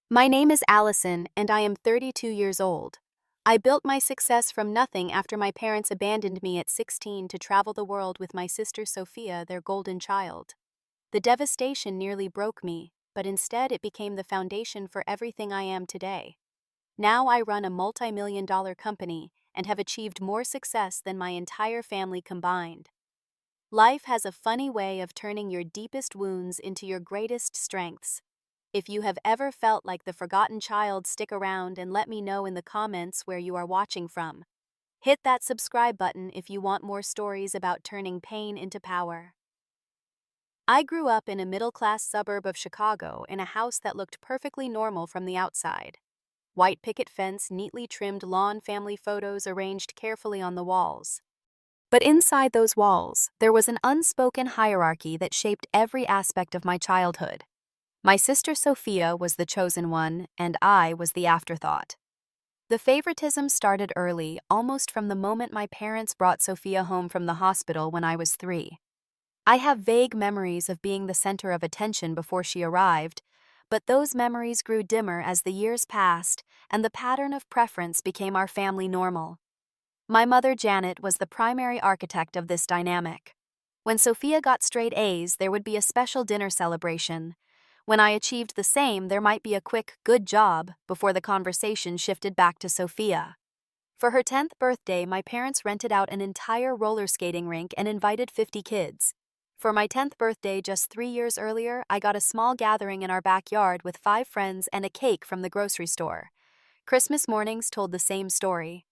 My name is Alison, and I am 32 years old. I built my success from nothing after my parents abandoned me at 16 to travel the world with my sister Sophia, their golden child. The devastation nearly broke me, but instead it became the foundation for everything I am today. Now I run a multi-million-dollar company and have achieved more success than my entire family combined. Life has a funny way of turning your deepest wounds into your greatest strengths. If you have ever felt like the forgotten child, stick around and let me know in the comments where you are watching from. Hit that subscribe button if you want more stories about turning pain into power. I grew up in a middle-class suburb of Chicago in a house that looked perfectly normal from the outside. White picket fence, neatly trimmed lawn, family photos arranged carefully on the walls. But inside those walls, there was an unspoken hierarchy that shaped every aspect of my childhood. My sister Sophia was the chosen one, and I was the afterthought. The favoritism started early, almost from the moment my parents brought Sophia home from the hospital when I was 3. I have vague memories of being the center of attention before she arrived, but those memories grew dimmer as the years passed, and the pattern of preference became our family normal. My mother, Janet, was the primary architect of this dynamic. When Sophia got straight A's, there would be a special dinner celebration. When I achieved the same, there might be a quick "good job" before the conversation shifted back to Sophia. For her 10th birthday, my parents rented out an entire roller skating rink and invited 50 kids. For my 10th birthday just 3 years earlier, I got a small gathering in our backyard with 5 friends and a cake from the grocery store. Christmas mornings told the same story.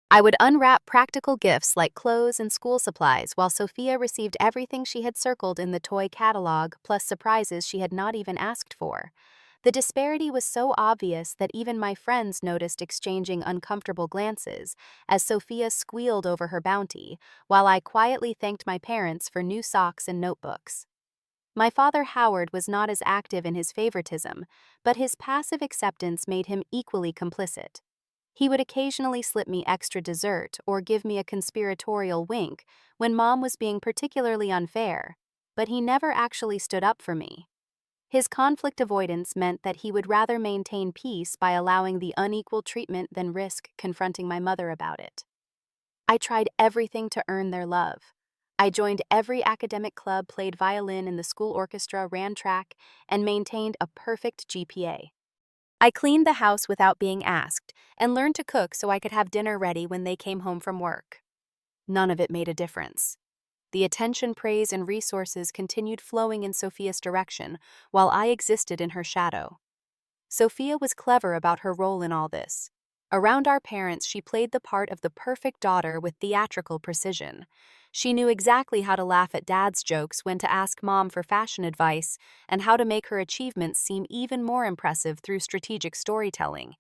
I would unwrap practical gifts like clothes and school supplies while Sophia received everything she had circled in the toy catalog, plus surprises she had not even asked for. The disparity was so obvious that even my friends noticed, exchanging uncomfortable glances as Sophia squealed over her bounty, while I quietly thanked my parents for new socks and notebooks. My father, Howard, was not as active in his favoritism, but his passive acceptance made him equally complicit. He would occasionally slip me extra dessert or give me a conspiratorial wink when Mom was being particularly unfair, but he never actually stood up for me. His conflict avoidance meant that he would rather maintain peace by allowing the unequal treatment than risk confronting my mother about it. I tried everything to earn their love. I joined every academic club, played violin in the school orchestra, ran track, and maintained a perfect GPA. I cleaned the house without being asked and learned to cook so I could have dinner ready when they came home from work. None of it made a difference. The attention, praise, and resources continued flowing in Sophia's direction while I existed in her shadow. Sophia was clever about her role in all this. Around our parents, she played the part of the perfect daughter with theatrical precision. She knew exactly how to laugh at Dad's jokes, when to ask Mom for fashion advice, and how to make her achievements seem even more impressive through strategic storytelling.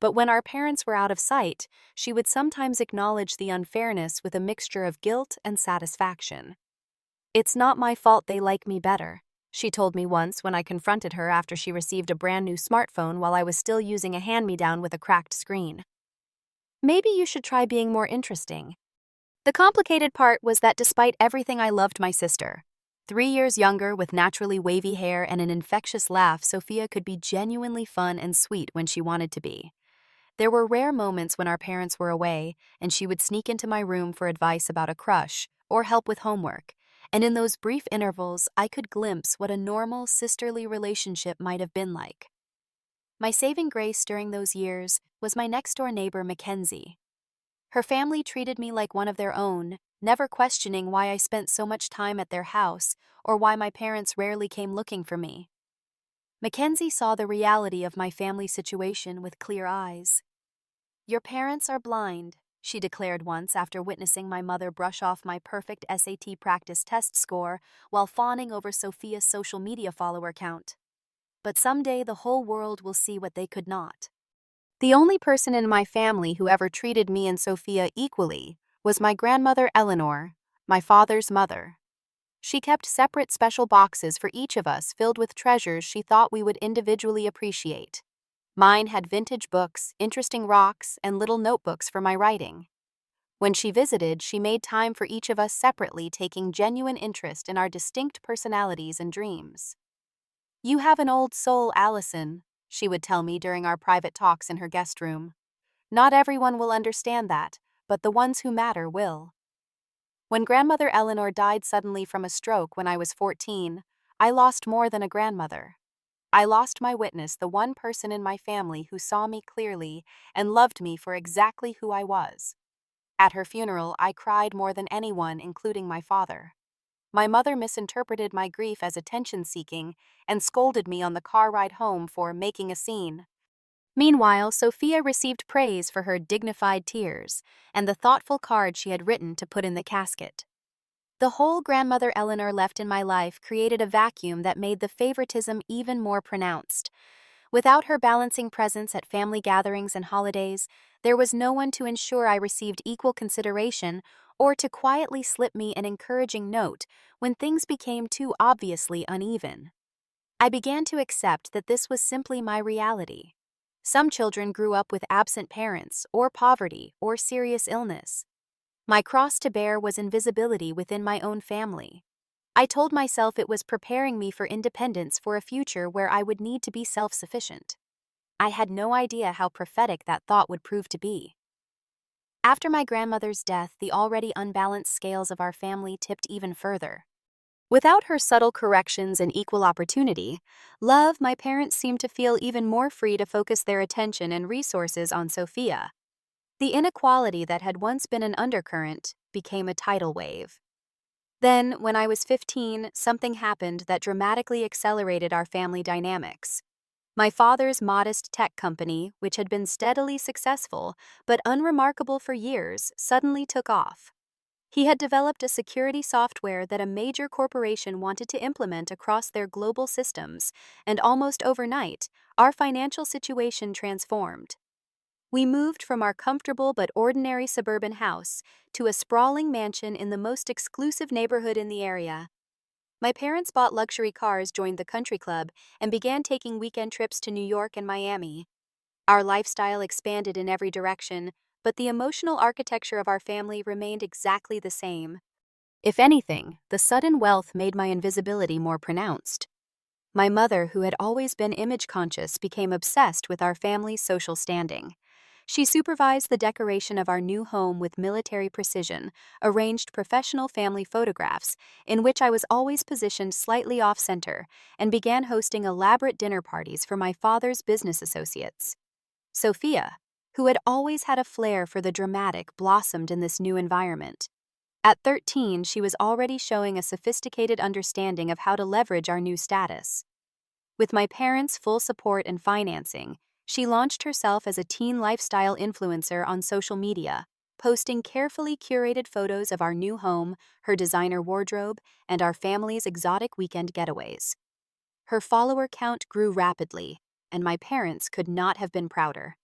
But when our parents were out of sight, she would sometimes acknowledge the unfairness with a mixture of guilt and satisfaction. "It's not my fault they like me better," she told me once when I confronted her after she received a brand new smartphone while I was still using a hand-me-down with a cracked screen. "Maybe you should try being more interesting." The complicated part was that despite everything, I loved my sister. 3 years younger, with naturally wavy hair and an infectious laugh, Sophia could be genuinely fun and sweet when she wanted to be. There were rare moments when our parents were away, and she would sneak into my room for advice about a crush or help with homework. And in those brief intervals, I could glimpse what a normal, sisterly relationship might have been like. My saving grace during those years was my next-door neighbor, Mackenzie. Her family treated me like one of their own, never questioning why I spent so much time at their house or why my parents rarely came looking for me. Mackenzie saw the reality of my family situation with clear eyes. "Your parents are blind," she declared once after witnessing my mother brush off my perfect SAT practice test score while fawning over Sophia's social media follower count. "But someday the whole world will see what they could not." The only person in my family who ever treated me and Sophia equally was my grandmother, Eleanor, my father's mother. She kept separate special boxes for each of us filled with treasures she thought we would individually appreciate. Mine had vintage books, interesting rocks, and little notebooks for my writing. When she visited, she made time for each of us separately, taking genuine interest in our distinct personalities and dreams. "You have an old soul, Alison," she would tell me during our private talks in her guest room. Not everyone will understand that, but the ones who matter will. When grandmother Eleanor died suddenly from a stroke when I was 14, I lost more than a grandmother. I lost my witness, the one person in my family who saw me clearly and loved me for exactly who I was. At her funeral, I cried more than anyone, including my father. My mother misinterpreted my grief as attention-seeking and scolded me on the car ride home for making a scene. Meanwhile, Sophia received praise for her dignified tears and the thoughtful card she had written to put in the casket. The hole grandmother Eleanor left in my life created a vacuum that made the favoritism even more pronounced. Without her balancing presence at family gatherings and holidays, there was no one to ensure I received equal consideration or to quietly slip me an encouraging note when things became too obviously uneven. I began to accept that this was simply my reality. Some children grew up with absent parents, or poverty, or serious illness. My cross to bear was invisibility within my own family. I told myself it was preparing me for independence for a future where I would need to be self-sufficient. I had no idea how prophetic that thought would prove to be. After my grandmother's death, the already unbalanced scales of our family tipped even further. Without her subtle corrections and equal opportunity, my parents seemed to feel even more free to focus their attention and resources on Sophia. The inequality that had once been an undercurrent became a tidal wave. Then, when I was 15, something happened that dramatically accelerated our family dynamics. My father's modest tech company, which had been steadily successful but unremarkable for years, suddenly took off. He had developed a security software that a major corporation wanted to implement across their global systems, and almost overnight, our financial situation transformed. We moved from our comfortable but ordinary suburban house to a sprawling mansion in the most exclusive neighborhood in the area. My parents bought luxury cars, joined the country club, and began taking weekend trips to New York and Miami. Our lifestyle expanded in every direction, but the emotional architecture of our family remained exactly the same. If anything, the sudden wealth made my invisibility more pronounced. My mother, who had always been image-conscious, became obsessed with our family's social standing. She supervised the decoration of our new home with military precision, arranged professional family photographs, in which I was always positioned slightly off-center, and began hosting elaborate dinner parties for my father's business associates. Sophia, who had always had a flair for the dramatic, blossomed in this new environment. At 13, she was already showing a sophisticated understanding of how to leverage our new status. With my parents' full support and financing, she launched herself as a teen lifestyle influencer on social media, posting carefully curated photos of our new home, her designer wardrobe, and our family's exotic weekend getaways. Her follower count grew rapidly, and my parents could not have been prouder.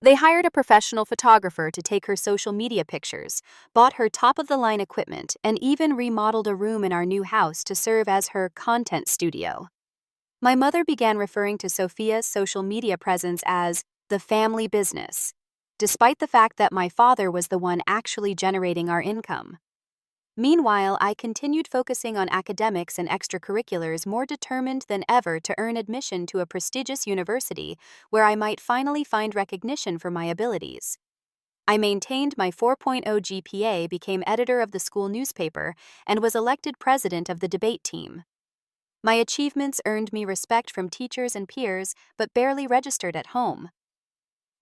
They hired a professional photographer to take her social media pictures, bought her top-of-the-line equipment, and even remodeled a room in our new house to serve as her content studio. My mother began referring to Sophia's social media presence as the family business, despite the fact that my father was the one actually generating our income. Meanwhile, I continued focusing on academics and extracurriculars, more determined than ever to earn admission to a prestigious university where I might finally find recognition for my abilities. I maintained my 4.0 GPA, became editor of the school newspaper, and was elected president of the debate team. My achievements earned me respect from teachers and peers, but barely registered at home.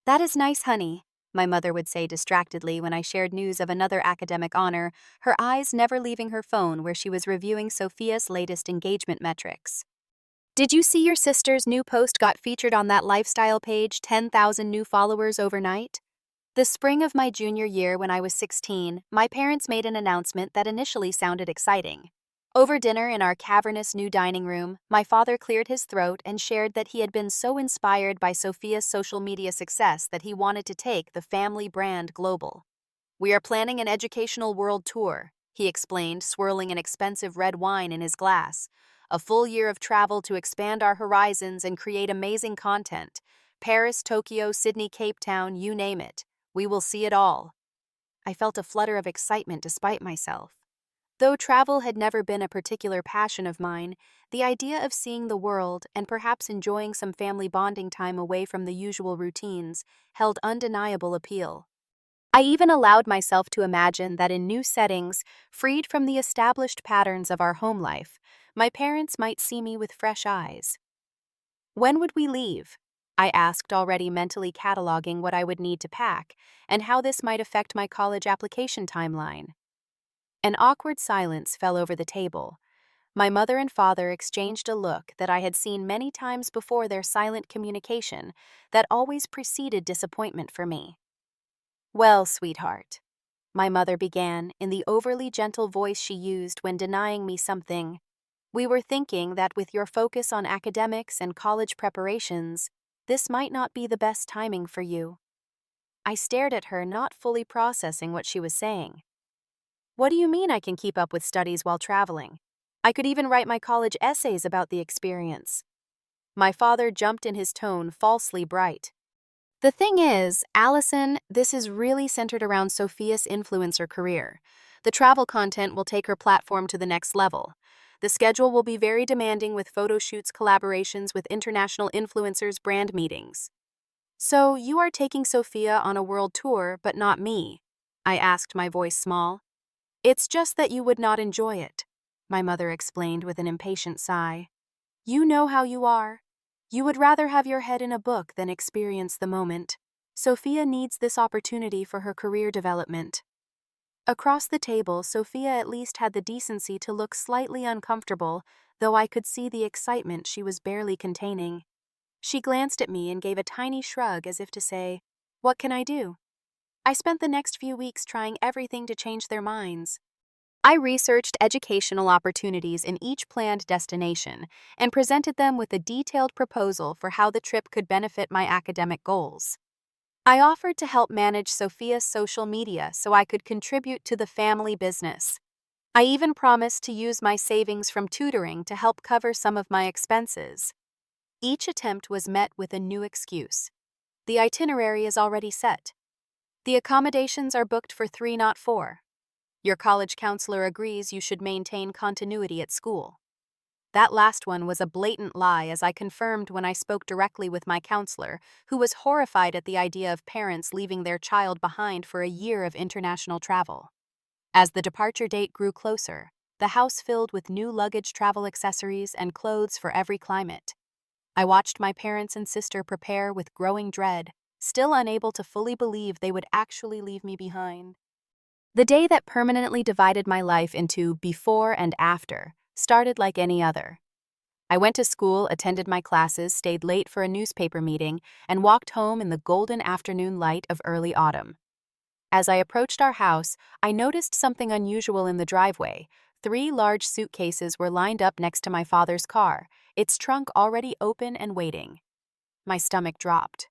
"That is nice, honey," my mother would say distractedly when I shared news of another academic honor, her eyes never leaving her phone where she was reviewing Sophia's latest engagement metrics. "Did you see your sister's new post got featured on that lifestyle page, 10,000 new followers overnight?" The spring of my junior year, when I was 16, my parents made an announcement that initially sounded exciting. Over dinner in our cavernous new dining room, my father cleared his throat and shared that he had been so inspired by Sophia's social media success that he wanted to take the family brand global. "We are planning an educational world tour," he explained, swirling an expensive red wine in his glass. "A full year of travel to expand our horizons and create amazing content. Paris, Tokyo, Sydney, Cape Town, you name it. We will see it all." I felt a flutter of excitement despite myself. Though travel had never been a particular passion of mine, the idea of seeing the world and perhaps enjoying some family bonding time away from the usual routines held undeniable appeal. I even allowed myself to imagine that in new settings, freed from the established patterns of our home life, my parents might see me with fresh eyes. When would we leave? I asked, already mentally cataloging what I would need to pack and how this might affect my college application timeline. An awkward silence fell over the table. My mother and father exchanged a look that I had seen many times before, their silent communication that always preceded disappointment for me. "Well, sweetheart," my mother began in the overly gentle voice she used when denying me something, "we were thinking that with your focus on academics and college preparations, this might not be the best timing for you." I stared at her, not fully processing what she was saying. "What do you mean I can keep up with studies while traveling? I could even write my college essays about the experience." My father jumped in, his tone falsely bright. "The thing is, Alison, this is really centered around Sophia's influencer career. The travel content will take her platform to the next level. The schedule will be very demanding, with photo shoots, collaborations with international influencers, brand meetings." "So you are taking Sophia on a world tour, but not me?" I asked, my voice small. "It's just that you would not enjoy it," my mother explained with an impatient sigh. "You know how you are. You would rather have your head in a book than experience the moment. Sophia needs this opportunity for her career development." Across the table, Sophia at least had the decency to look slightly uncomfortable, though I could see the excitement she was barely containing. She glanced at me and gave a tiny shrug as if to say, "What can I do?" I spent the next few weeks trying everything to change their minds. I researched educational opportunities in each planned destination and presented them with a detailed proposal for how the trip could benefit my academic goals. I offered to help manage Sophia's social media so I could contribute to the family business. I even promised to use my savings from tutoring to help cover some of my expenses. Each attempt was met with a new excuse. "The itinerary is already set. The accommodations are booked for 3, not 4. Your college counselor agrees you should maintain continuity at school." That last one was a blatant lie, as I confirmed when I spoke directly with my counselor, who was horrified at the idea of parents leaving their child behind for a year of international travel. As the departure date grew closer, the house filled with new luggage, travel accessories, and clothes for every climate. I watched my parents and sister prepare with growing dread, still unable to fully believe they would actually leave me behind. The day that permanently divided my life into before and after started like any other. I went to school, attended my classes, stayed late for a newspaper meeting, and walked home in the golden afternoon light of early autumn. As I approached our house, I noticed something unusual in the driveway. 3 large suitcases were lined up next to my father's car, its trunk already open and waiting. My stomach dropped.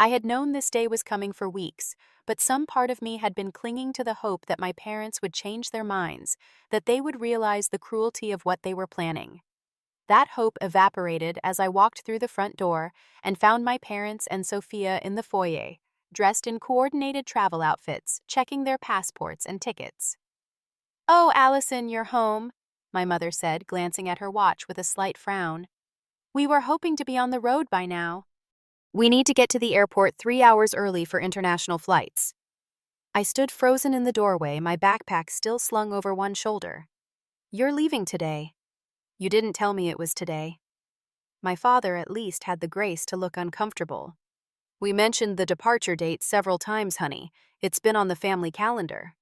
I had known this day was coming for weeks, but some part of me had been clinging to the hope that my parents would change their minds, that they would realize the cruelty of what they were planning. That hope evaporated as I walked through the front door and found my parents and Sophia in the foyer, dressed in coordinated travel outfits, checking their passports and tickets. "Oh, Alison, you're home," my mother said, glancing at her watch with a slight frown. "We were hoping to be on the road by now. We need to get to the airport 3 hours early for international flights." I stood frozen in the doorway, my backpack still slung over one shoulder. "You're leaving today." "You didn't tell me it was today." My father at least had the grace to look uncomfortable. "We mentioned the departure date several times, honey. It's been on the family calendar."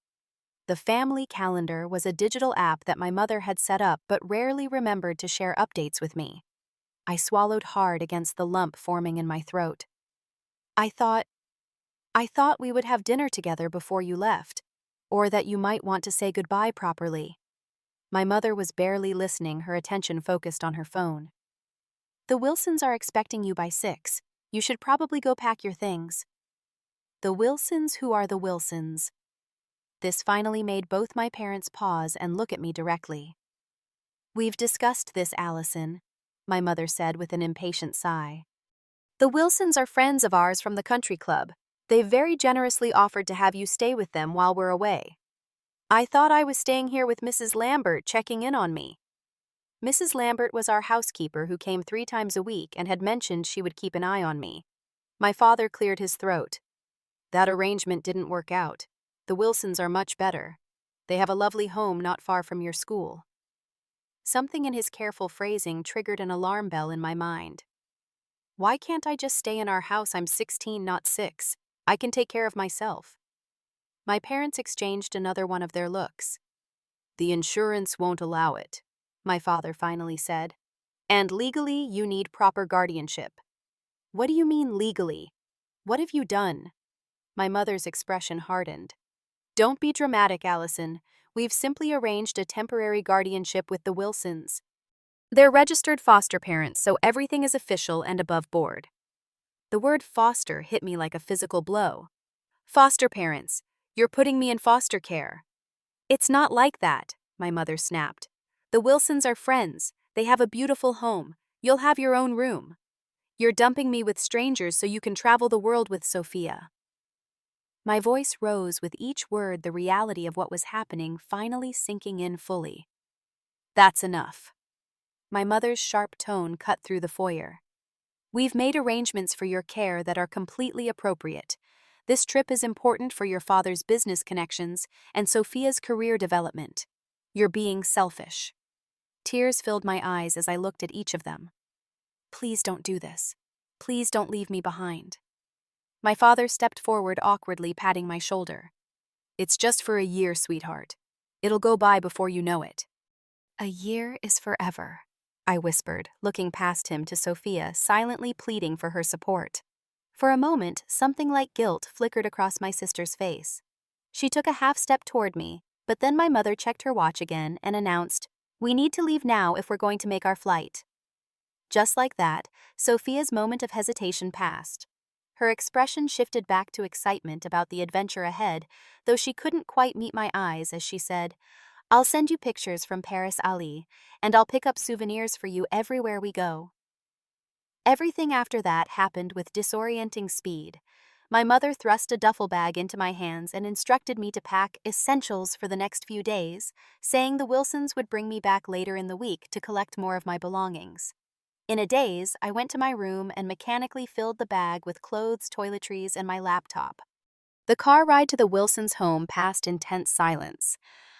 The family calendar was a digital app that my mother had set up but rarely remembered to share updates with me. I swallowed hard against the lump forming in my throat. I thought we would have dinner together before you left, or that you might want to say goodbye properly." My mother was barely listening, her attention focused on her phone. "The Wilsons are expecting you by 6. You should probably go pack your things." The Wilsons? Who are the Wilsons? This finally made both my parents pause and look at me directly. "We've discussed this, Alison," my mother said with an impatient sigh. "The Wilsons are friends of ours from the country club. They've very generously offered to have you stay with them while we're away." I thought I was staying here with Mrs. Lambert checking in on me. Mrs. Lambert was our housekeeper who came 3 times a week and had mentioned she would keep an eye on me. My father cleared his throat. That arrangement didn't work out. The Wilsons are much better. They have a lovely home not far from your school. Something in his careful phrasing triggered an alarm bell in my mind. Why can't I just stay in our house? I'm 16, not 6. I can take care of myself. My parents exchanged another one of their looks. The insurance won't allow it, my father finally said. And legally, you need proper guardianship. What do you mean legally? What have you done? My mother's expression hardened. Don't be dramatic, Alison. We've simply arranged a temporary guardianship with the Wilsons. They're registered foster parents, so everything is official and above board. The word foster hit me like a physical blow. Foster parents, you're putting me in foster care. It's not like that, my mother snapped. The Wilsons are friends. They have a beautiful home. You'll have your own room. You're dumping me with strangers so you can travel the world with Sophia. My voice rose with each word, the reality of what was happening finally sinking in fully. That's enough. My mother's sharp tone cut through the foyer. We've made arrangements for your care that are completely appropriate. This trip is important for your father's business connections and Sophia's career development. You're being selfish. Tears filled my eyes as I looked at each of them. Please don't do this. Please don't leave me behind. My father stepped forward awkwardly, patting my shoulder. It's just for a year, sweetheart. It'll go by before you know it. A year is forever, I whispered, looking past him to Sophia, silently pleading for her support. For a moment, something like guilt flickered across my sister's face. She took a half step toward me, but then my mother checked her watch again and announced, "We need to leave now if we're going to make our flight." Just like that, Sophia's moment of hesitation passed. Her expression shifted back to excitement about the adventure ahead, though she couldn't quite meet my eyes as she said, "I'll send you pictures from Paris, Ali, and I'll pick up souvenirs for you everywhere we go." Everything after that happened with disorienting speed. My mother thrust a duffel bag into my hands and instructed me to pack essentials for the next few days, saying the Wilsons would bring me back later in the week to collect more of my belongings. In a daze, I went to my room and mechanically filled the bag with clothes, toiletries, and my laptop. The car ride to the Wilsons' home passed in tense silence.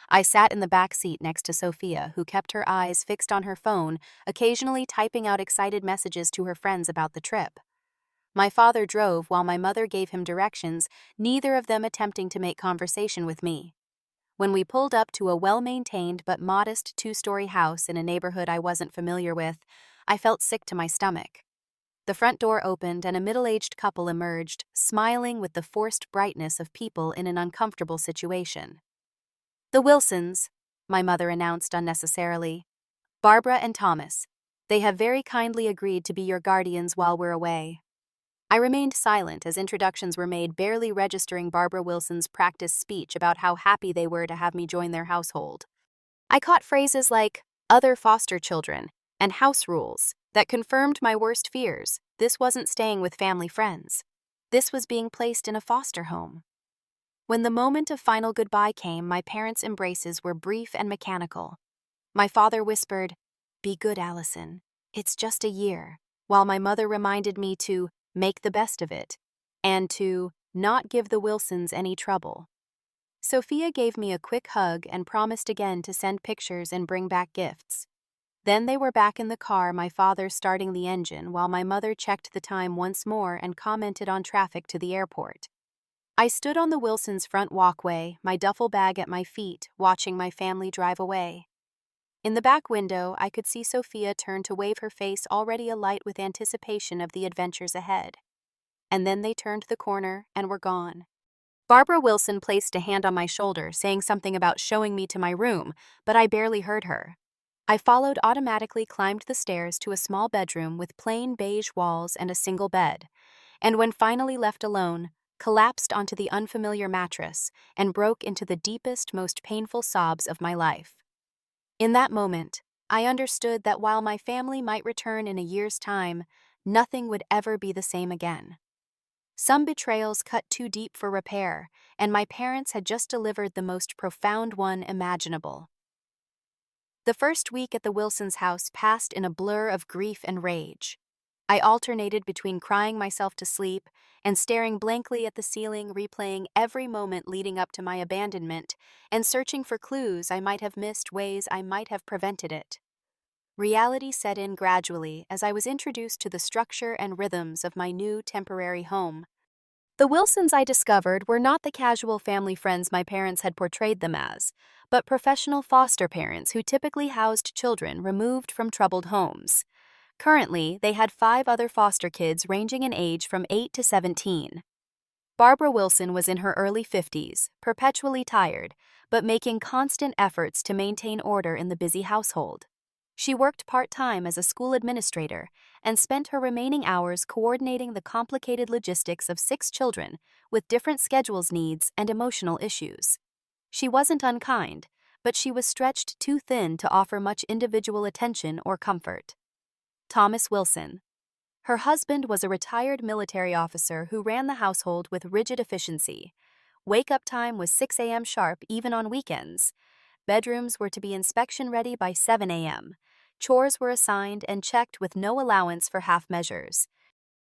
I sat in the back seat next to Sophia, who kept her eyes fixed on her phone, occasionally typing out excited messages to her friends about the trip. My father drove while my mother gave him directions, neither of them attempting to make conversation with me. When we pulled up to a well-maintained but modest 2-story house in a neighborhood I wasn't familiar with, I felt sick to my stomach. The front door opened and a middle-aged couple emerged, smiling with the forced brightness of people in an uncomfortable situation. "The Wilsons," my mother announced unnecessarily. "Barbara and Thomas. They have very kindly agreed to be your guardians while we're away." I remained silent as introductions were made, barely registering Barbara Wilson's practiced speech about how happy they were to have me join their household. I caught phrases like "other foster children" and "house rules" that confirmed my worst fears. This wasn't staying with family friends. This was being placed in a foster home. When the moment of final goodbye came, my parents' embraces were brief and mechanical. My father whispered, "Be good, Alison. It's just a year," while my mother reminded me to make the best of it and to not give the Wilsons any trouble. Sophia gave me a quick hug and promised again to send pictures and bring back gifts. Then they were back in the car, my father starting the engine while my mother checked the time once more and commented on traffic to the airport. I stood on the Wilsons' front walkway, my duffel bag at my feet, watching my family drive away. In the back window, I could see Sophia turn to wave, her face already alight with anticipation of the adventures ahead. And then they turned the corner and were gone. Barbara Wilson placed a hand on my shoulder, saying something about showing me to my room, but I barely heard her. I followed, automatically climbed the stairs to a small bedroom with plain beige walls and a single bed, and when finally left alone, collapsed onto the unfamiliar mattress and broke into the deepest, most painful sobs of my life. In that moment, I understood that while my family might return in a year's time, nothing would ever be the same again. Some betrayals cut too deep for repair, and my parents had just delivered the most profound one imaginable. The first week at the Wilsons' house passed in a blur of grief and rage. I alternated between crying myself to sleep and staring blankly at the ceiling, replaying every moment leading up to my abandonment and searching for clues I might have missed, ways I might have prevented it. Reality set in gradually as I was introduced to the structure and rhythms of my new temporary home. The Wilsons, I discovered, were not the casual family friends my parents had portrayed them as, but professional foster parents who typically housed children removed from troubled homes. Currently, they had 5 other foster kids ranging in age from 8 to 17. Barbara Wilson was in her early 50s, perpetually tired, but making constant efforts to maintain order in the busy household. She worked part-time as a school administrator and spent her remaining hours coordinating the complicated logistics of 6 children with different schedules, needs, and emotional issues. She wasn't unkind, but she was stretched too thin to offer much individual attention or comfort. Thomas Wilson. Her husband was a retired military officer who ran the household with rigid efficiency. Wake-up time was 6 a.m. sharp even on weekends. Bedrooms were to be inspection-ready by 7 a.m. Chores were assigned and checked with no allowance for half measures.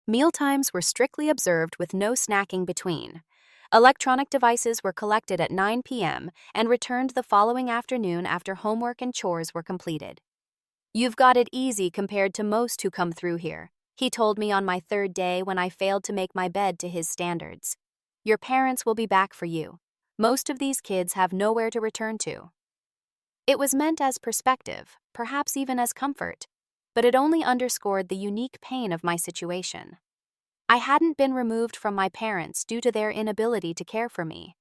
Mealtimes were strictly observed with no snacking between. Electronic devices were collected at 9 p.m. and returned the following afternoon after homework and chores were completed. "You've got it easy compared to most who come through here," he told me on my 3rd day when I failed to make my bed to his standards. "Your parents will be back for you. Most of these kids have nowhere to return to." It was meant as perspective, perhaps even as comfort, but it only underscored the unique pain of my situation. I hadn't been removed from my parents due to their inability to care for me.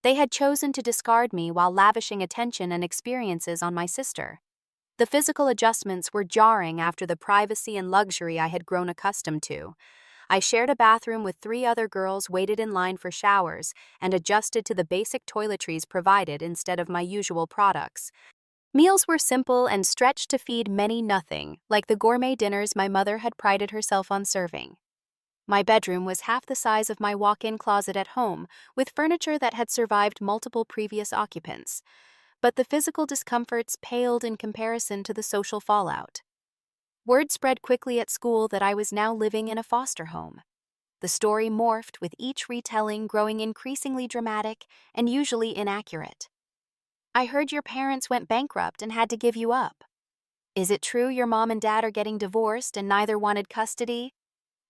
They had chosen to discard me while lavishing attention and experiences on my sister. The physical adjustments were jarring after the privacy and luxury I had grown accustomed to. I shared a bathroom with 3 other girls, waited in line for showers, and adjusted to the basic toiletries provided instead of my usual products. Meals were simple and stretched to feed many nothing, like the gourmet dinners my mother had prided herself on serving. My bedroom was half the size of my walk-in closet at home, with furniture that had survived multiple previous occupants. But the physical discomforts paled in comparison to the social fallout. Word spread quickly at school that I was now living in a foster home. The story morphed, with each retelling growing increasingly dramatic and usually inaccurate. "I heard your parents went bankrupt and had to give you up. Is it true your mom and dad are getting divorced and neither wanted custody?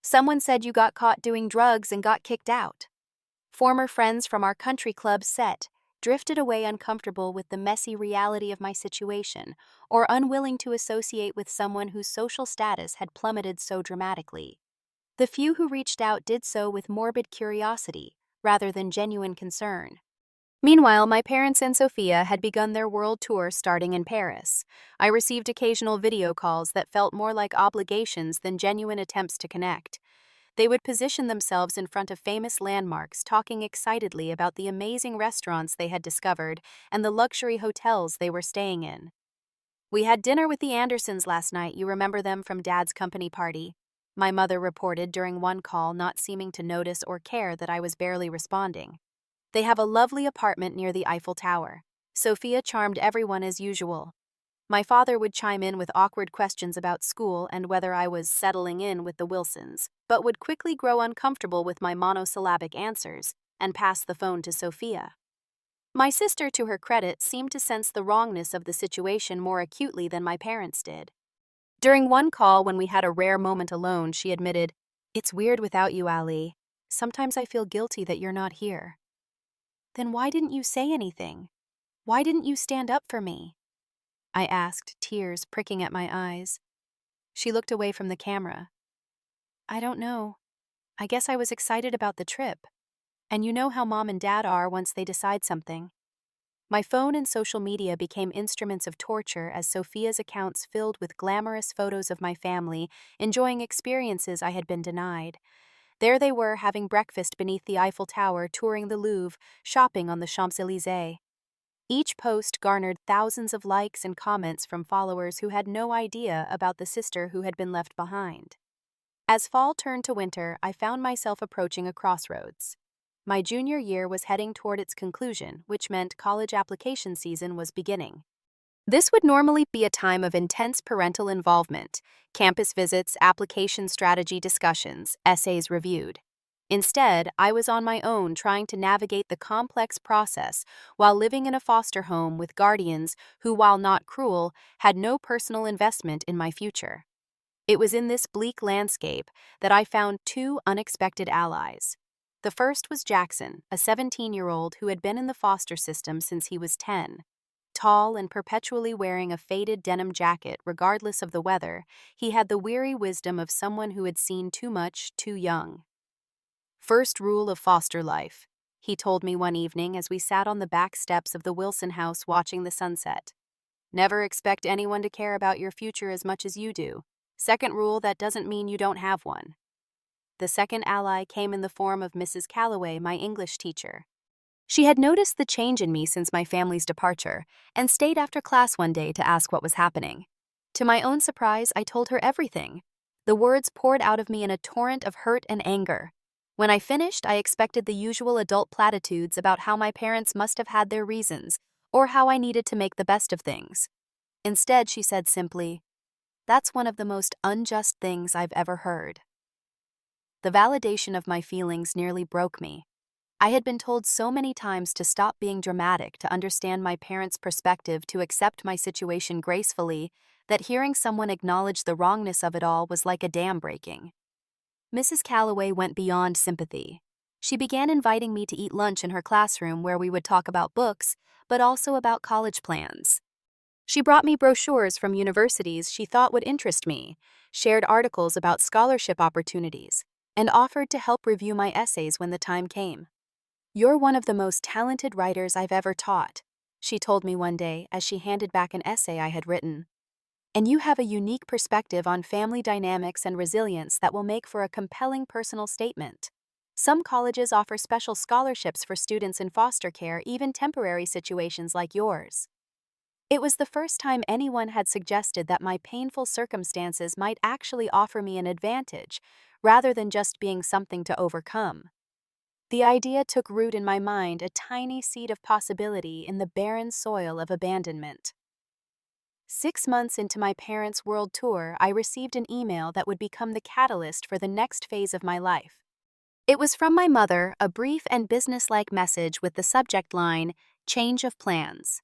Someone said you got caught doing drugs and got kicked out." Former friends from our country club set drifted away, uncomfortable with the messy reality of my situation or unwilling to associate with someone whose social status had plummeted so dramatically. The few who reached out did so with morbid curiosity rather than genuine concern. Meanwhile, my parents and Sophia had begun their world tour starting in Paris. I received occasional video calls that felt more like obligations than genuine attempts to connect. They would position themselves in front of famous landmarks, talking excitedly about the amazing restaurants they had discovered and the luxury hotels they were staying in. "We had dinner with the Andersons last night. You remember them from Dad's company party?" my mother reported during one call, not seeming to notice or care that I was barely responding. "They have a lovely apartment near the Eiffel Tower." Sophia charmed everyone as usual. My father would chime in with awkward questions about school and whether I was settling in with the Wilsons, but would quickly grow uncomfortable with my monosyllabic answers and pass the phone to Sophia. My sister, to her credit, seemed to sense the wrongness of the situation more acutely than my parents did. During one call, when we had a rare moment alone, she admitted, "It's weird without you, Ali. Sometimes I feel guilty that you're not here." "Then why didn't you say anything? Why didn't you stand up for me?" I asked, tears pricking at my eyes. She looked away from the camera. "I don't know. I guess I was excited about the trip. And you know how Mom and Dad are once they decide something." My phone and social media became instruments of torture as Sophia's accounts filled with glamorous photos of my family enjoying experiences I had been denied. There they were, having breakfast beneath the Eiffel Tower, touring the Louvre, shopping on the Champs-Élysées. Each post garnered thousands of likes and comments from followers who had no idea about the sister who had been left behind. As fall turned to winter, I found myself approaching a crossroads. My junior year was heading toward its conclusion, which meant college application season was beginning. This would normally be a time of intense parental involvement, campus visits, application strategy discussions, essays reviewed. Instead, I was on my own trying to navigate the complex process while living in a foster home with guardians who, while not cruel, had no personal investment in my future. It was in this bleak landscape that I found two unexpected allies. The first was Jackson, a 17-year-old who had been in the foster system since he was 10. Tall and perpetually wearing a faded denim jacket regardless of the weather, he had the weary wisdom of someone who had seen too much too young. "First rule of foster life," he told me one evening as we sat on the back steps of the Wilson house watching the sunset. "Never expect anyone to care about your future as much as you do. Second rule, that doesn't mean you don't have one." The second ally came in the form of Mrs. Calloway, my English teacher. She had noticed the change in me since my family's departure and stayed after class one day to ask what was happening. To my own surprise, I told her everything. The words poured out of me in a torrent of hurt and anger. When I finished, I expected the usual adult platitudes about how my parents must have had their reasons or how I needed to make the best of things. Instead, she said simply, "That's one of the most unjust things I've ever heard." The validation of my feelings nearly broke me. I had been told so many times to stop being dramatic, to understand my parents' perspective, to accept my situation gracefully, that hearing someone acknowledge the wrongness of it all was like a dam breaking. Mrs. Calloway went beyond sympathy. She began inviting me to eat lunch in her classroom where we would talk about books, but also about college plans. She brought me brochures from universities she thought would interest me, shared articles about scholarship opportunities, and offered to help review my essays when the time came. "You're one of the most talented writers I've ever taught," she told me one day as she handed back an essay I had written. "And you have a unique perspective on family dynamics and resilience that will make for a compelling personal statement. Some colleges offer special scholarships for students in foster care, even temporary situations like yours." It was the first time anyone had suggested that my painful circumstances might actually offer me an advantage, rather than just being something to overcome. The idea took root in my mind, a tiny seed of possibility in the barren soil of abandonment. 6 months into my parents' world tour, I received an email that would become the catalyst for the next phase of my life. It was from my mother, a brief and businesslike message with the subject line, "Change of plans."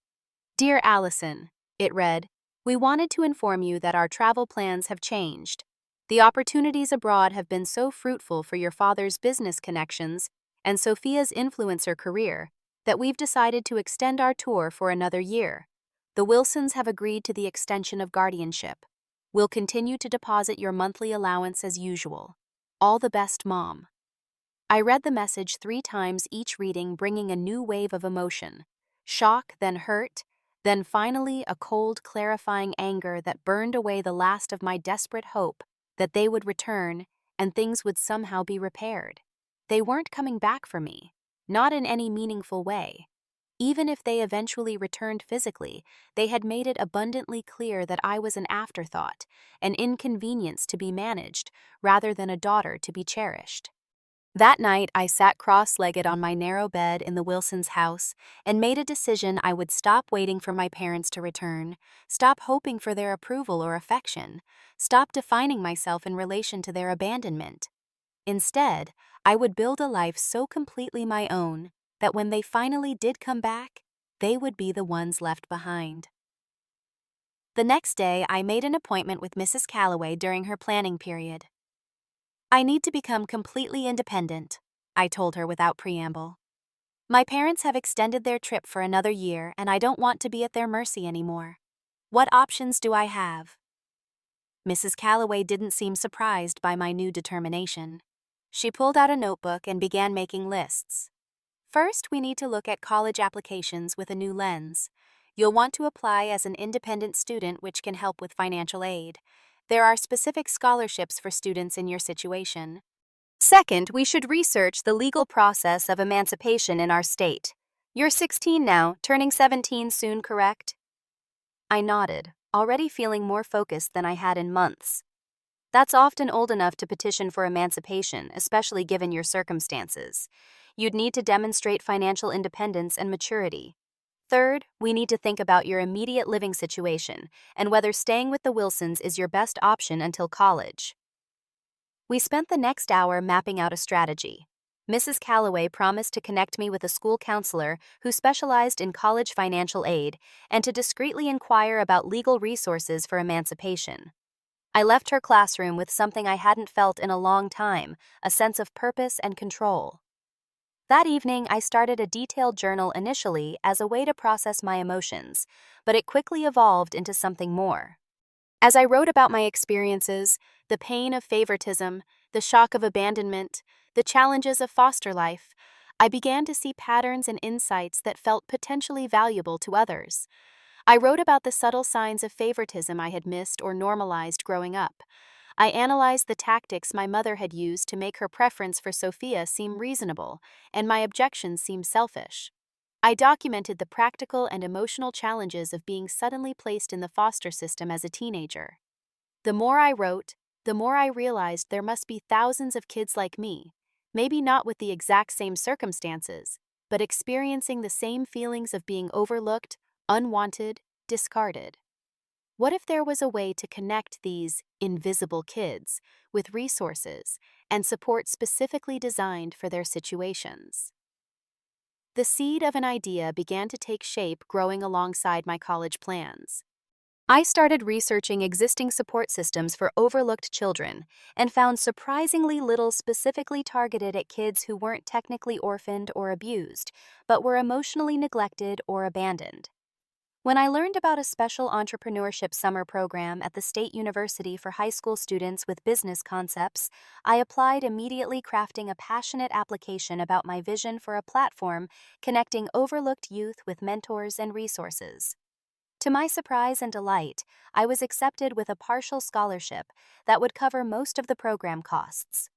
"Dear Alison," it read, "we wanted to inform you that our travel plans have changed. The opportunities abroad have been so fruitful for your father's business connections and Sophia's influencer career that we've decided to extend our tour for another year. The Wilsons have agreed to the extension of guardianship. We'll continue to deposit your monthly allowance as usual. All the best, Mom." I read the message 3 times, each reading bringing a new wave of emotion. Shock, then hurt, then finally a cold, clarifying anger that burned away the last of my desperate hope that they would return and things would somehow be repaired. They weren't coming back for me, not in any meaningful way. Even if they eventually returned physically, they had made it abundantly clear that I was an afterthought, an inconvenience to be managed, rather than a daughter to be cherished. That night, I sat cross-legged on my narrow bed in the Wilsons' house and made a decision. I would stop waiting for my parents to return, stop hoping for their approval or affection, stop defining myself in relation to their abandonment. Instead, I would build a life so completely my own that when they finally did come back, they would be the ones left behind. The next day, I made an appointment with Mrs. Calloway during her planning period. "I need to become completely independent," I told her without preamble. "My parents have extended their trip for another year, and I don't want to be at their mercy anymore. What options do I have?" Mrs. Calloway didn't seem surprised by my new determination. She pulled out a notebook and began making lists. "First, we need to look at college applications with a new lens. You'll want to apply as an independent student, which can help with financial aid. There are specific scholarships for students in your situation. Second, we should research the legal process of emancipation in our state. You're 16 now, turning 17 soon, correct?" I nodded, already feeling more focused than I had in months. That's often old enough to petition for emancipation, especially given your circumstances. You'd need to demonstrate financial independence and maturity. Third, we need to think about your immediate living situation and whether staying with the Wilsons is your best option until college. We spent the next hour mapping out a strategy. Mrs. Calloway promised to connect me with a school counselor who specialized in college financial aid and to discreetly inquire about legal resources for emancipation. I left her classroom with something I hadn't felt in a long time, a sense of purpose and control. That evening, I started a detailed journal initially as a way to process my emotions, but it quickly evolved into something more. As I wrote about my experiences, the pain of favoritism, the shock of abandonment, the challenges of foster life, I began to see patterns and insights that felt potentially valuable to others. I wrote about the subtle signs of favoritism I had missed or normalized growing up. I analyzed the tactics my mother had used to make her preference for Sophia seem reasonable, and my objections seem selfish. I documented the practical and emotional challenges of being suddenly placed in the foster system as a teenager. The more I wrote, the more I realized there must be thousands of kids like me, maybe not with the exact same circumstances, but experiencing the same feelings of being overlooked, unwanted, discarded. What if there was a way to connect these invisible kids with resources and support specifically designed for their situations? The seed of an idea began to take shape growing alongside my college plans. I started researching existing support systems for overlooked children and found surprisingly little specifically targeted at kids who weren't technically orphaned or abused, but were emotionally neglected or abandoned. When I learned about a special entrepreneurship summer program at the State University for high school students with business concepts, I applied immediately, crafting a passionate application about my vision for a platform connecting overlooked youth with mentors and resources. To my surprise and delight, I was accepted with a partial scholarship that would cover most of the program costs.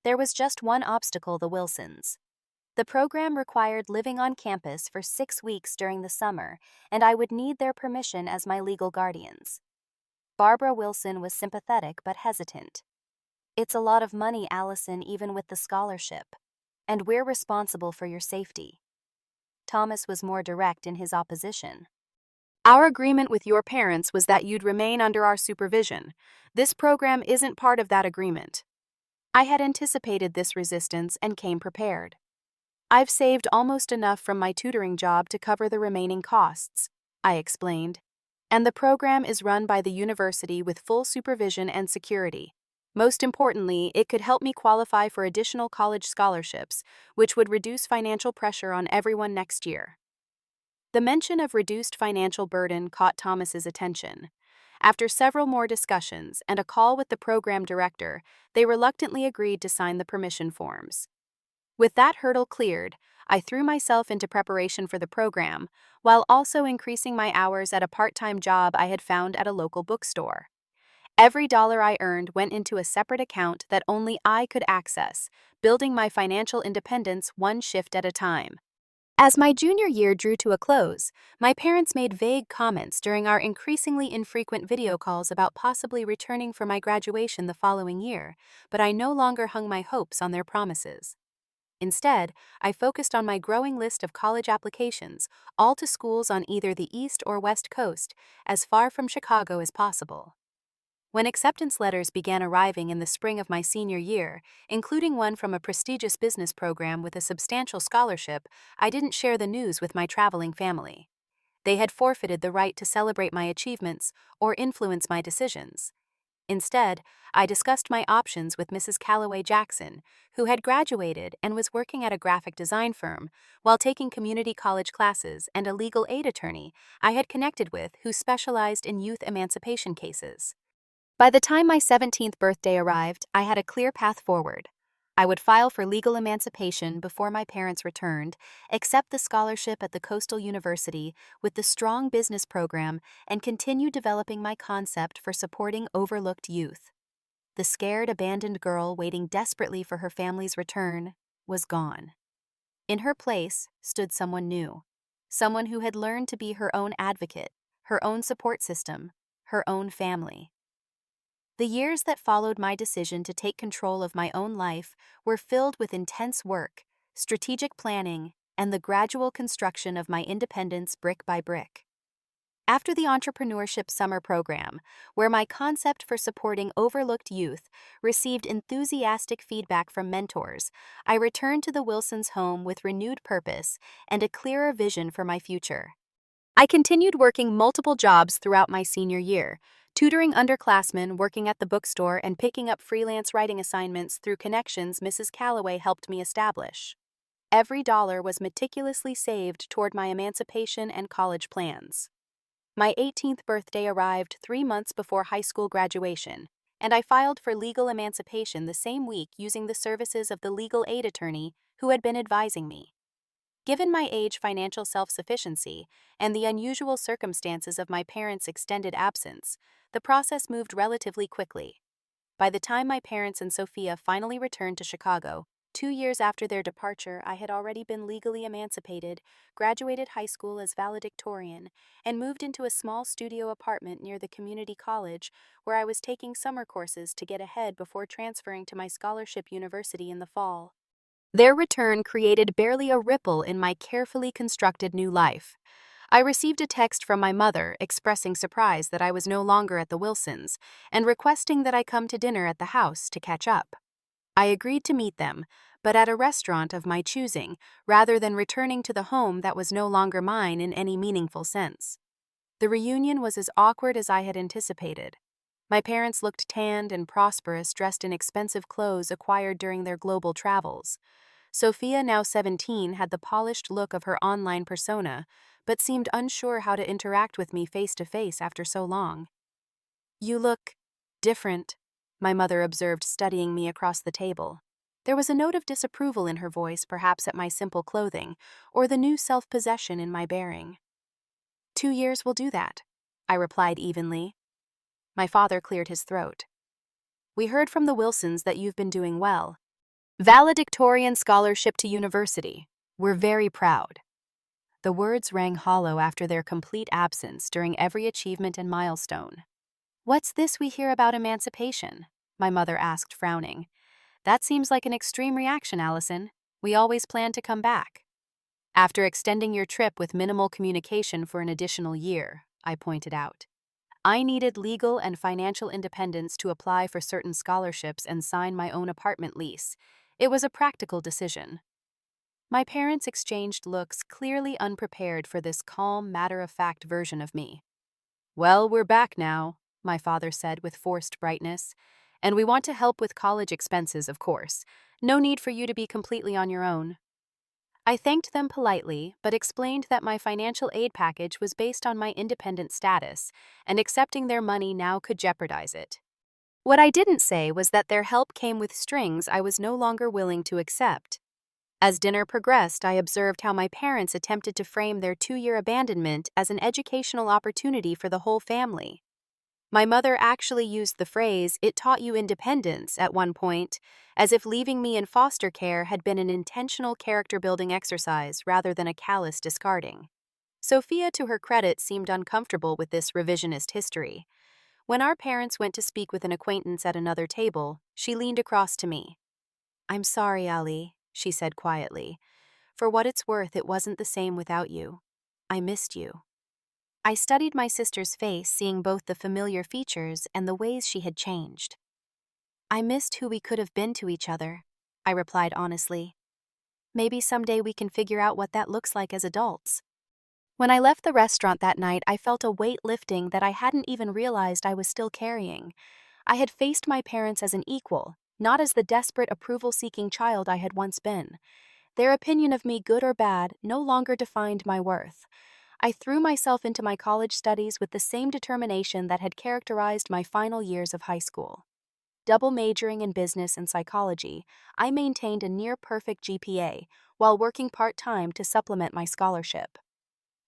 There was just one obstacle: the Wilsons. The program required living on campus for 6 weeks during the summer, and I would need their permission as my legal guardians. Barbara Wilson was sympathetic but hesitant. "It's a lot of money, Alison, even with the scholarship. And we're responsible for your safety." Thomas was more direct in his opposition. "Our agreement with your parents was that you'd remain under our supervision. This program isn't part of that agreement." I had anticipated this resistance and came prepared. "I've saved almost enough from my tutoring job to cover the remaining costs," I explained, "and the program is run by the university with full supervision and security. Most importantly, it could help me qualify for additional college scholarships, which would reduce financial pressure on everyone next year." The mention of reduced financial burden caught Thomas's attention. After several more discussions and a call with the program director, they reluctantly agreed to sign the permission forms. With that hurdle cleared, I threw myself into preparation for the program, while also increasing my hours at a part-time job I had found at a local bookstore. Every dollar I earned went into a separate account that only I could access, building my financial independence one shift at a time. As my junior year drew to a close, my parents made vague comments during our increasingly infrequent video calls about possibly returning for my graduation the following year, but I no longer hung my hopes on their promises. Instead, I focused on my growing list of college applications, all to schools on either the East or West Coast, as far from Chicago as possible. When acceptance letters began arriving in the spring of my senior year, including one from a prestigious business program with a substantial scholarship, I didn't share the news with my traveling family. They had forfeited the right to celebrate my achievements or influence my decisions. Instead, I discussed my options with Mrs. Calloway Jackson, who had graduated and was working at a graphic design firm while taking community college classes, and a legal aid attorney I had connected with who specialized in youth emancipation cases. By the time my 17th birthday arrived, I had a clear path forward. I would file for legal emancipation before my parents returned, accept the scholarship at the Coastal University with the strong business program, and continue developing my concept for supporting overlooked youth. The scared, abandoned girl waiting desperately for her family's return was gone. In her place stood someone new, someone who had learned to be her own advocate, her own support system, her own family. The years that followed my decision to take control of my own life were filled with intense work, strategic planning, and the gradual construction of my independence brick by brick. After the entrepreneurship summer program, where my concept for supporting overlooked youth received enthusiastic feedback from mentors, I returned to the Wilsons' home with renewed purpose and a clearer vision for my future. I continued working multiple jobs throughout my senior year, tutoring underclassmen, working at the bookstore, and picking up freelance writing assignments through connections Mrs. Calloway helped me establish. Every dollar was meticulously saved toward my emancipation and college plans. My 18th birthday arrived 3 months before high school graduation, and I filed for legal emancipation the same week using the services of the legal aid attorney who had been advising me. Given my age, financial self-sufficiency, and the unusual circumstances of my parents' extended absence, the process moved relatively quickly. By the time my parents and Sophia finally returned to Chicago, 2 years after their departure, I had already been legally emancipated, graduated high school as valedictorian, and moved into a small studio apartment near the community college where I was taking summer courses to get ahead before transferring to my scholarship university in the fall. Their return created barely a ripple in my carefully constructed new life. I received a text from my mother expressing surprise that I was no longer at the Wilsons and requesting that I come to dinner at the house to catch up. I agreed to meet them, but at a restaurant of my choosing, rather than returning to the home that was no longer mine in any meaningful sense. The reunion was as awkward as I had anticipated. My parents looked tanned and prosperous, dressed in expensive clothes acquired during their global travels. Sophia, now 17, had the polished look of her online persona, but seemed unsure how to interact with me face to face after so long. "You look different," my mother observed, studying me across the table. There was a note of disapproval in her voice, perhaps at my simple clothing, or the new self-possession in my bearing. 2 years will do that," I replied evenly. My father cleared his throat. "We heard from the Wilsons that you've been doing well. Valedictorian scholarship to university. We're very proud." The words rang hollow after their complete absence during every achievement and milestone. "What's this we hear about emancipation?" my mother asked, frowning. "That seems like an extreme reaction, Alison. We always planned to come back." "After extending your trip with minimal communication for an additional year," I pointed out. "I needed legal and financial independence to apply for certain scholarships and sign my own apartment lease. It was a practical decision." My parents exchanged looks, clearly unprepared for this calm, matter-of-fact version of me. "Well, we're back now," my father said with forced brightness. "And we want to help with college expenses, of course. No need for you to be completely on your own." I thanked them politely, but explained that my financial aid package was based on my independent status, and accepting their money now could jeopardize it. What I didn't say was that their help came with strings I was no longer willing to accept. As dinner progressed, I observed how my parents attempted to frame their 2-year abandonment as an educational opportunity for the whole family. My mother actually used the phrase, "it taught you independence," at one point, as if leaving me in foster care had been an intentional character-building exercise rather than a callous discarding. Sophia, to her credit, seemed uncomfortable with this revisionist history. When our parents went to speak with an acquaintance at another table, she leaned across to me. "I'm sorry, Ali," she said quietly. "For what it's worth, it wasn't the same without you. I missed you." I studied my sister's face, seeing both the familiar features and the ways she had changed. "I missed who we could have been to each other," I replied honestly. "Maybe someday we can figure out what that looks like as adults." When I left the restaurant that night, I felt a weight lifting that I hadn't even realized I was still carrying. I had faced my parents as an equal, not as the desperate approval-seeking child I had once been. Their opinion of me, good or bad, no longer defined my worth. I threw myself into my college studies with the same determination that had characterized my final years of high school. Double majoring in business and psychology, I maintained a near-perfect GPA while working part-time to supplement my scholarship.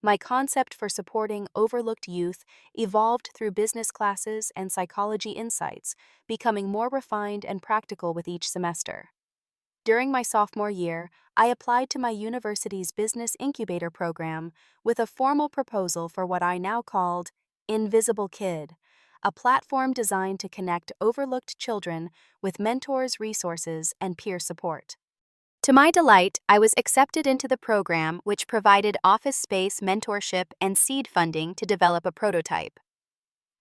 My concept for supporting overlooked youth evolved through business classes and psychology insights, becoming more refined and practical with each semester. During my sophomore year, I applied to my university's business incubator program with a formal proposal for what I now called Invisible Kid, a platform designed to connect overlooked children with mentors, resources, and peer support. To my delight, I was accepted into the program, which provided office space, mentorship, and seed funding to develop a prototype.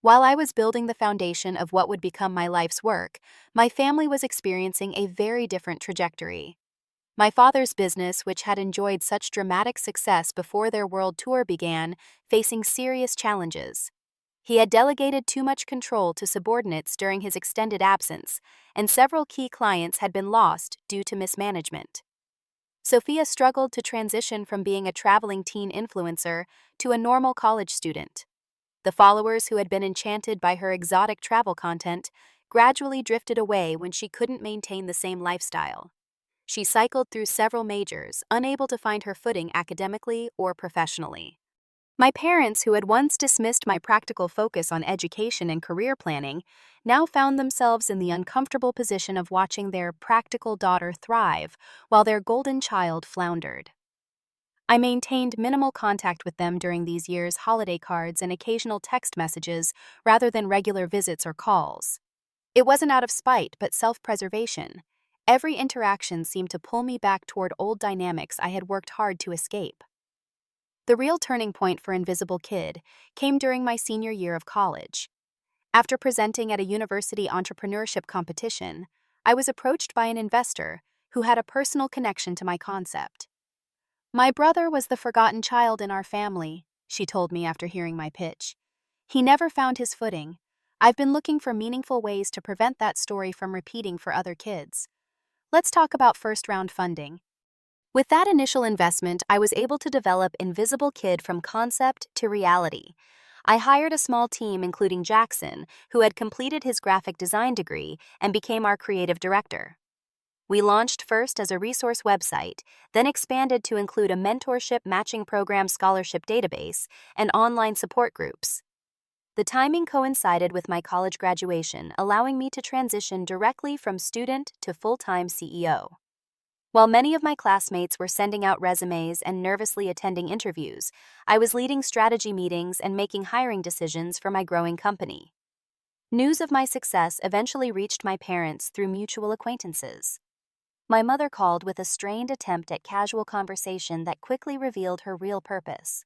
While I was building the foundation of what would become my life's work, my family was experiencing a very different trajectory. My father's business, which had enjoyed such dramatic success before their world tour began, facing serious challenges. He had delegated too much control to subordinates during his extended absence, and several key clients had been lost due to mismanagement. Sophia struggled to transition from being a traveling teen influencer to a normal college student. The followers who had been enchanted by her exotic travel content gradually drifted away when she couldn't maintain the same lifestyle. She cycled through several majors, unable to find her footing academically or professionally. My parents, who had once dismissed my practical focus on education and career planning, now found themselves in the uncomfortable position of watching their practical daughter thrive while their golden child floundered. I maintained minimal contact with them during these years, holiday cards and occasional text messages rather than regular visits or calls. It wasn't out of spite, but self-preservation. Every interaction seemed to pull me back toward old dynamics I had worked hard to escape. The real turning point for Invisible Kid came during my senior year of college. After presenting at a university entrepreneurship competition, I was approached by an investor who had a personal connection to my concept. "My brother was the forgotten child in our family," she told me after hearing my pitch. "He never found his footing. I've been looking for meaningful ways to prevent that story from repeating for other kids. Let's talk about first-round funding." With that initial investment, I was able to develop Invisible Kid from concept to reality. I hired a small team including Jackson, who had completed his graphic design degree and became our creative director. We launched first as a resource website, then expanded to include a mentorship matching program, scholarship database, and online support groups. The timing coincided with my college graduation, allowing me to transition directly from student to full-time CEO. While many of my classmates were sending out resumes and nervously attending interviews, I was leading strategy meetings and making hiring decisions for my growing company. News of my success eventually reached my parents through mutual acquaintances. My mother called with a strained attempt at casual conversation that quickly revealed her real purpose.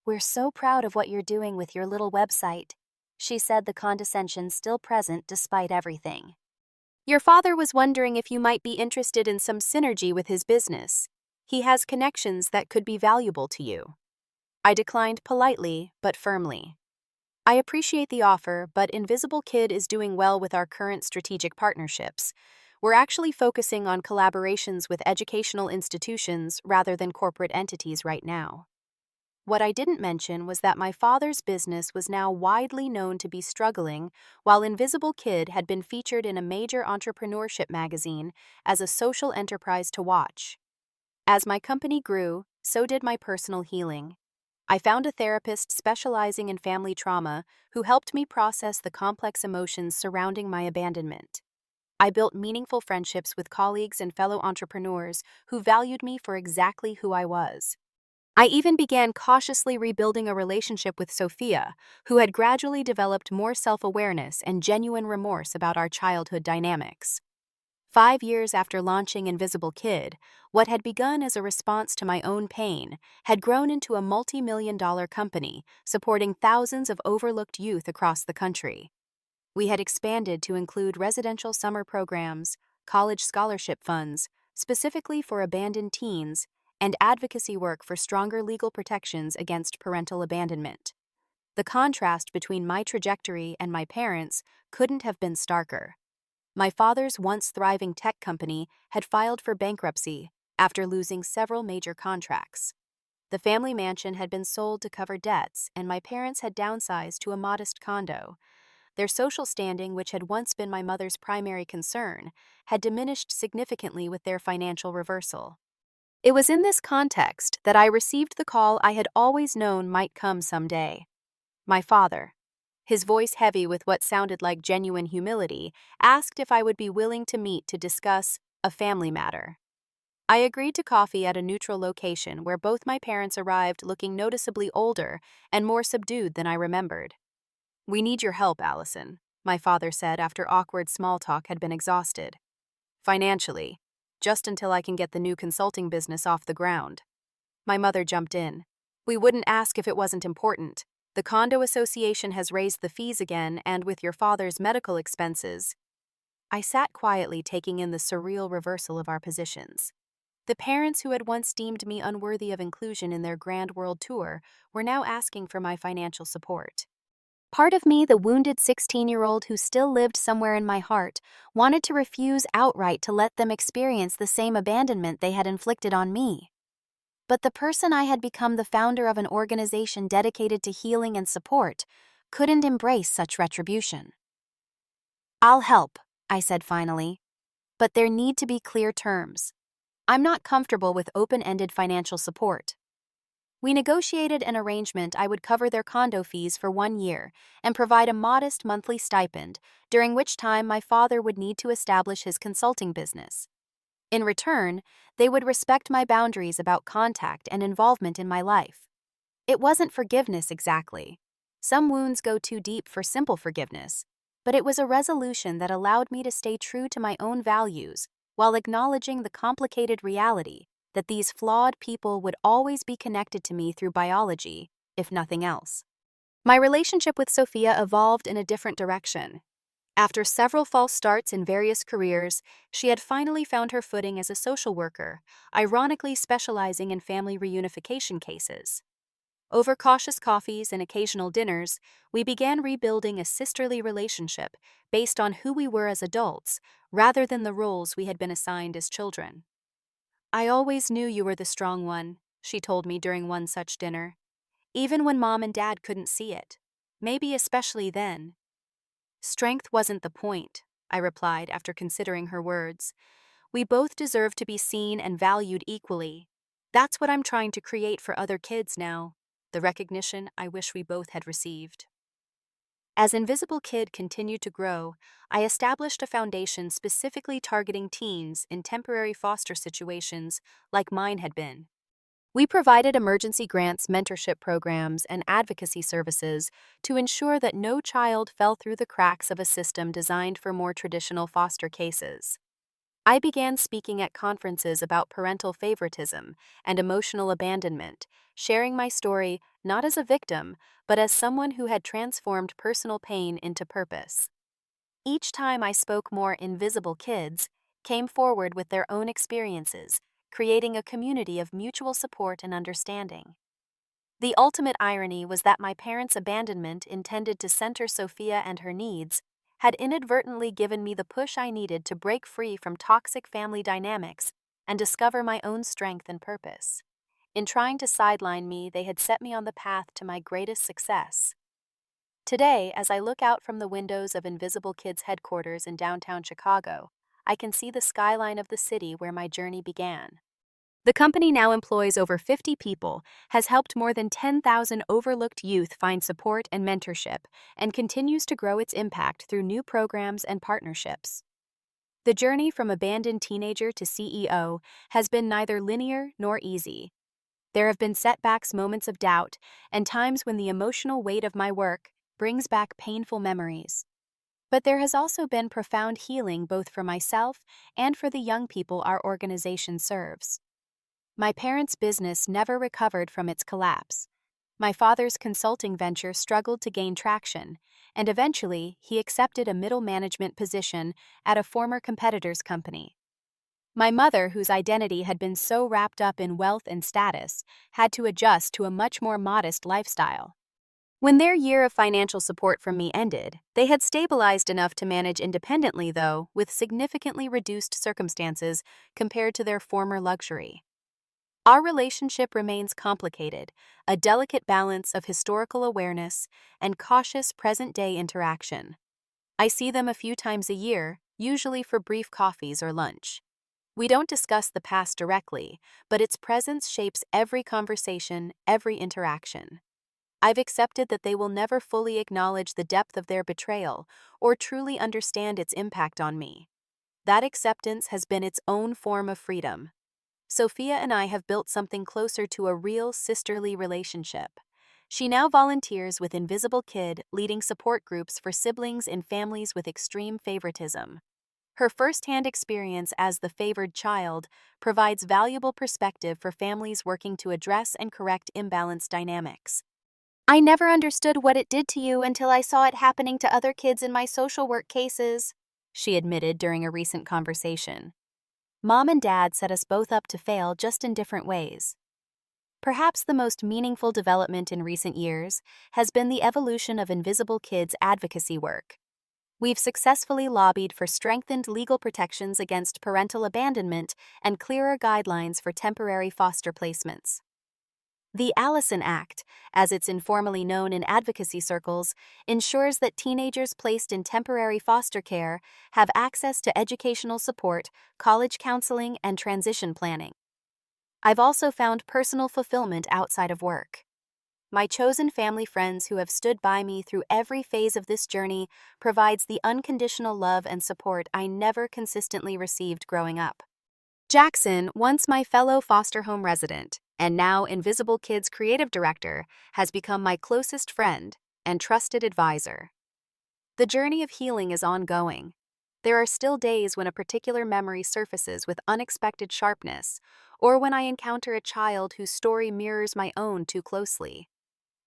"We're so proud of what you're doing with your little website," she said, the condescension still present despite everything. "Your father was wondering if you might be interested in some synergy with his business. He has connections that could be valuable to you." I declined politely but firmly. "I appreciate the offer, but Invisible Kid is doing well with our current strategic partnerships. We're actually focusing on collaborations with educational institutions rather than corporate entities right now." What I didn't mention was that my father's business was now widely known to be struggling, while Invisible Kid had been featured in a major entrepreneurship magazine as a social enterprise to watch. As my company grew, so did my personal healing. I found a therapist specializing in family trauma who helped me process the complex emotions surrounding my abandonment. I built meaningful friendships with colleagues and fellow entrepreneurs who valued me for exactly who I was. I even began cautiously rebuilding a relationship with Sophia, who had gradually developed more self-awareness and genuine remorse about our childhood dynamics. 5 years after launching Invisible Kid, what had begun as a response to my own pain had grown into a multi-million-dollar company supporting thousands of overlooked youth across the country. We had expanded to include residential summer programs, college scholarship funds, specifically for abandoned teens, and advocacy work for stronger legal protections against parental abandonment. The contrast between my trajectory and my parents couldn't have been starker. My father's once thriving tech company had filed for bankruptcy after losing several major contracts. The family mansion had been sold to cover debts, and my parents had downsized to a modest condo. Their social standing, which had once been my mother's primary concern, had diminished significantly with their financial reversal. It was in this context that I received the call I had always known might come someday. My father, his voice heavy with what sounded like genuine humility, asked if I would be willing to meet to discuss a family matter. I agreed to coffee at a neutral location where both my parents arrived looking noticeably older and more subdued than I remembered. "We need your help, Alison," my father said after awkward small talk had been exhausted. "Financially, just until I can get the new consulting business off the ground." My mother jumped in. "We wouldn't ask if it wasn't important. The condo association has raised the fees again, and with your father's medical expenses." I sat quietly, taking in the surreal reversal of our positions. The parents who had once deemed me unworthy of inclusion in their grand world tour were now asking for my financial support. Part of me, the wounded 16-year-old who still lived somewhere in my heart, wanted to refuse outright to let them experience the same abandonment they had inflicted on me. But the person I had become, the founder of an organization dedicated to healing and support, couldn't embrace such retribution. "I'll help," I said finally, "but there need to be clear terms. I'm not comfortable with open-ended financial support." We negotiated an arrangement I would cover their condo fees for 1 year and provide a modest monthly stipend, during which time my father would need to establish his consulting business. In return, they would respect my boundaries about contact and involvement in my life. It wasn't forgiveness exactly. Some wounds go too deep for simple forgiveness, but it was a resolution that allowed me to stay true to my own values while acknowledging the complicated reality that these flawed people would always be connected to me through biology, if nothing else. My relationship with Sophia evolved in a different direction. After several false starts in various careers, she had finally found her footing as a social worker, ironically specializing in family reunification cases. Over cautious coffees and occasional dinners, we began rebuilding a sisterly relationship based on who we were as adults, rather than the roles we had been assigned as children. "I always knew you were the strong one," she told me during one such dinner, "even when Mom and Dad couldn't see it. Maybe especially then." "Strength wasn't the point," I replied after considering her words. "We both deserve to be seen and valued equally. That's what I'm trying to create for other kids now, the recognition I wish we both had received." As Invisible Kid continued to grow, I established a foundation specifically targeting teens in temporary foster situations like mine had been. We provided emergency grants, mentorship programs, and advocacy services to ensure that no child fell through the cracks of a system designed for more traditional foster cases. I began speaking at conferences about parental favoritism and emotional abandonment, sharing my story not as a victim, but as someone who had transformed personal pain into purpose. Each time I spoke, more invisible kids came forward with their own experiences, creating a community of mutual support and understanding. The ultimate irony was that my parents' abandonment, intended to center Sophia and her needs, had inadvertently given me the push I needed to break free from toxic family dynamics and discover my own strength and purpose. In trying to sideline me, they had set me on the path to my greatest success. Today, as I look out from the windows of Invisible Kids headquarters in downtown Chicago, I can see the skyline of the city where my journey began. The company now employs over 50 people, has helped more than 10,000 overlooked youth find support and mentorship, and continues to grow its impact through new programs and partnerships. The journey from abandoned teenager to CEO has been neither linear nor easy. There have been setbacks, moments of doubt, and times when the emotional weight of my work brings back painful memories. But there has also been profound healing, both for myself and for the young people our organization serves. My parents' business never recovered from its collapse. My father's consulting venture struggled to gain traction, and eventually he accepted a middle management position at a former competitor's company. My mother, whose identity had been so wrapped up in wealth and status, had to adjust to a much more modest lifestyle. When their year of financial support from me ended, they had stabilized enough to manage independently, though with significantly reduced circumstances compared to their former luxury. Our relationship remains complicated, a delicate balance of historical awareness and cautious present-day interaction. I see them a few times a year, usually for brief coffees or lunch. We don't discuss the past directly, but its presence shapes every conversation, every interaction. I've accepted that they will never fully acknowledge the depth of their betrayal or truly understand its impact on me. That acceptance has been its own form of freedom. Sophia and I have built something closer to a real sisterly relationship. She now volunteers with Invisible Kid, leading support groups for siblings in families with extreme favoritism. Her first-hand experience as the favored child provides valuable perspective for families working to address and correct imbalanced dynamics. I never understood what it did to you until I saw it happening to other kids in my social work cases, she admitted during a recent conversation. Mom and Dad set us both up to fail, just in different ways. Perhaps the most meaningful development in recent years has been the evolution of Invisible Kids' advocacy work. We've successfully lobbied for strengthened legal protections against parental abandonment and clearer guidelines for temporary foster placements. The Alison Act, as it's informally known in advocacy circles, ensures that teenagers placed in temporary foster care have access to educational support, college counseling, and transition planning. I've also found personal fulfillment outside of work. My chosen family friends who have stood by me through every phase of this journey provides the unconditional love and support I never consistently received growing up. Jackson, once my fellow foster home resident, and now Invisible Kids creative director, has become my closest friend and trusted advisor. The journey of healing is ongoing. There are still days when a particular memory surfaces with unexpected sharpness, or when I encounter a child whose story mirrors my own too closely.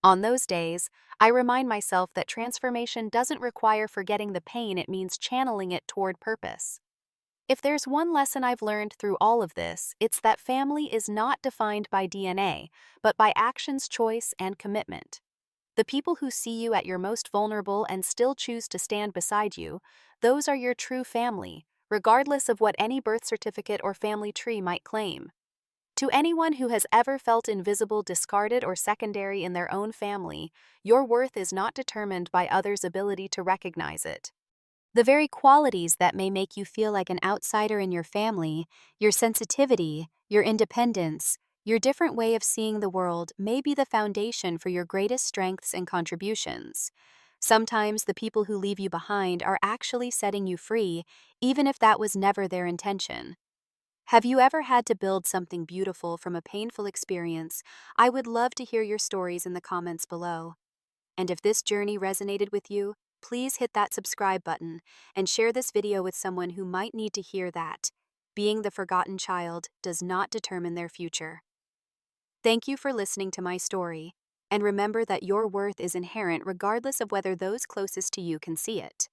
On those days, I remind myself that transformation doesn't require forgetting the pain, it means channeling it toward purpose. If there's one lesson I've learned through all of this, it's that family is not defined by DNA, but by actions, choice, and commitment. The people who see you at your most vulnerable and still choose to stand beside you, those are your true family, regardless of what any birth certificate or family tree might claim. To anyone who has ever felt invisible, discarded, or secondary in their own family, your worth is not determined by others' ability to recognize it. The very qualities that may make you feel like an outsider in your family, your sensitivity, your independence, your different way of seeing the world, may be the foundation for your greatest strengths and contributions. Sometimes the people who leave you behind are actually setting you free, even if that was never their intention. Have you ever had to build something beautiful from a painful experience? I would love to hear your stories in the comments below. And if this journey resonated with you, please hit that subscribe button and share this video with someone who might need to hear that being the forgotten child does not determine their future. Thank you for listening to my story, and remember that your worth is inherent regardless of whether those closest to you can see it.